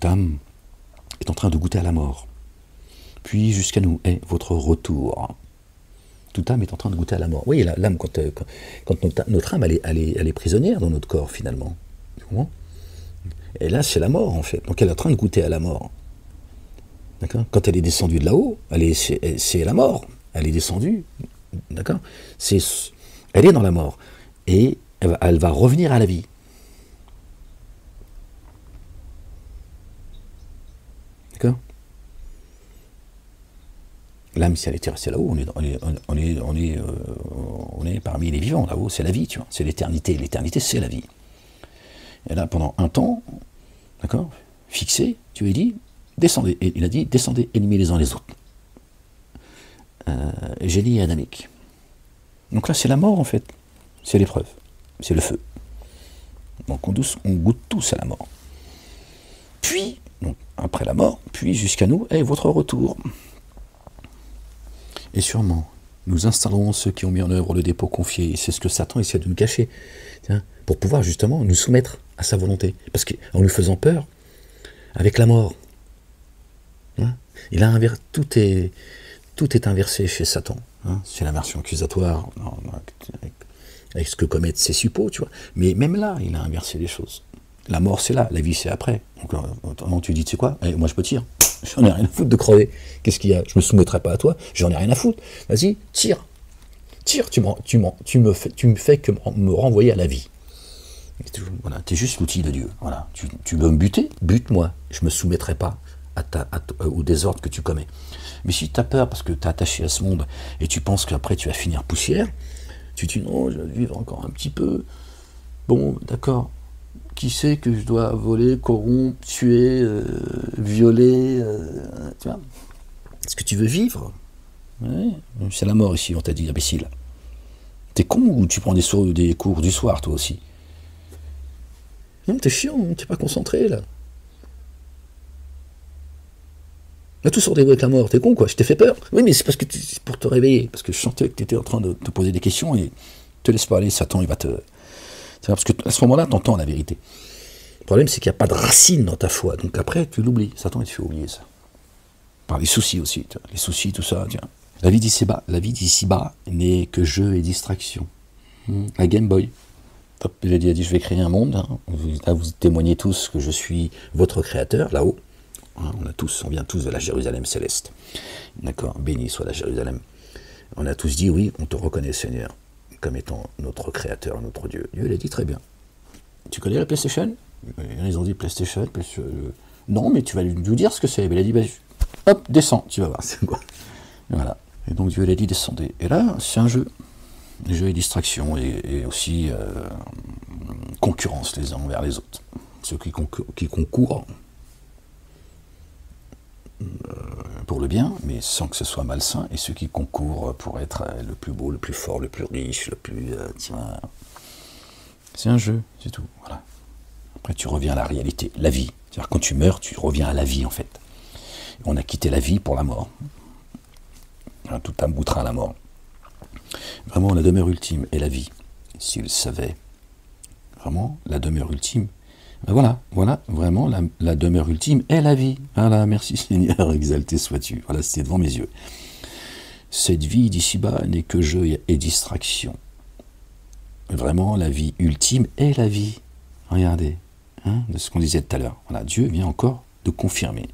toute âme est en train de goûter à la mort. Puis jusqu'à nous est votre retour. Toute âme est en train de goûter à la mort. Oui, l'âme, quand notre âme, elle est prisonnière dans notre corps, finalement. Tu comprends? Et là, c'est la mort, en fait. Donc elle est en train de goûter à la mort. D'accord? Quand elle est descendue de là-haut, c'est la mort. Elle est descendue. D'accord? Elle est dans la mort. Et elle va revenir à la vie. D'accord? L'âme, si elle était restée là-haut, on est parmi les vivants, là-haut, c'est la vie, tu vois, c'est l'éternité. L'éternité, c'est la vie. Et là, pendant un temps, d'accord, fixé, tu lui as dit, descendez. Et il a dit, descendez, ennemis les uns les autres. Génie et adamique. Donc là, c'est la mort, en fait. C'est l'épreuve. C'est le feu. Donc on goûte tous à la mort. Puis, donc, après la mort, puis jusqu'à nous est votre retour. Et sûrement, nous installerons ceux qui ont mis en œuvre le dépôt confié. C'est ce que Satan essaie de nous cacher. Tiens, pour pouvoir justement nous soumettre à sa volonté. Parce qu'en nous faisant peur, avec la mort, hein, tout est inversé chez Satan. Hein, c'est l'inversion accusatoire, avec ce que commettent ses suppôts, tu vois. Mais même là, il a inversé les choses. La mort, c'est là, la vie, c'est après. Donc, tu dis, tu sais quoi, moi je peux tirer. J'en ai rien à foutre de crever. Qu'est-ce qu'il y a? Je me soumettrai pas à toi, j'en ai rien à foutre. Vas-y, tire. Tire, tu me fais que me renvoyer à la vie. Voilà, tu es juste l'outil de Dieu. Voilà. Tu veux me buter? Bute-moi. Je me soumettrai pas au désordre que tu commets. Mais si tu as peur parce que tu es attaché à ce monde et tu penses qu'après tu vas finir poussière, tu te dis non, je vais vivre encore un petit peu. Bon, d'accord. Qui sait que je dois voler, corrompre, tuer, violer, tu vois? Est-ce que tu veux vivre? Ouais, c'est la mort ici, on t'a dit, imbécile. T'es con ou tu prends des cours du soir, toi aussi? Non, t'es chiant, t'es pas concentré, là. Là, tout sur des avec la mort, t'es con, quoi, je t'ai fait peur. Oui, mais c'est parce que c'est pour te réveiller, parce que je sentais que t'étais en train de te poser des questions et te laisse pas aller, Satan, il va te... Parce que à ce moment-là, t'entends la vérité. Le problème, c'est qu'il n'y a pas de racine dans ta foi. Donc après, tu l'oublies. Satan, il te fait oublier ça. Par les soucis aussi. Les soucis, tout ça. Tiens. La vie d'ici-bas n'est que jeu et distraction. La Game Boy. Il a dit, je vais créer un monde. Hein. Là, vous témoignez tous que je suis votre créateur, là-haut. Hein, on vient tous de la Jérusalem céleste. D'accord? Béni soit la Jérusalem. On a tous dit, oui, on te reconnaît, Seigneur, comme étant notre créateur, notre Dieu. Dieu l'a dit très bien. Tu connais la PlayStation? Ils ont dit PlayStation. Non, mais tu vas nous dire ce que c'est. Il a dit, hop, descends, tu vas voir, c'est quoi. Voilà. Et donc Dieu l'a dit, descendez. Et là, c'est un jeu. Jeu et distraction, et aussi concurrence les uns envers les autres. Ceux qui concourent pour le bien, mais sans que ce soit malsain, et ceux qui concourent pour être le plus beau, le plus fort, le plus riche, le plus... c'est un jeu, c'est tout. Voilà. Après, tu reviens à la réalité, la vie. C'est-à-dire, quand tu meurs, tu reviens à la vie, en fait. On a quitté la vie pour la mort. Tout âme goûtera à la mort. Vraiment, la demeure ultime est la vie. S'il savait, vraiment, la demeure ultime, ben voilà, vraiment, la demeure ultime est la vie. Voilà, merci Seigneur, exalté sois-tu. Voilà, c'était devant mes yeux. Cette vie d'ici-bas n'est que jeu et distraction. Vraiment, la vie ultime est la vie. Regardez, hein, de ce qu'on disait tout à l'heure. Voilà, Dieu vient encore de confirmer.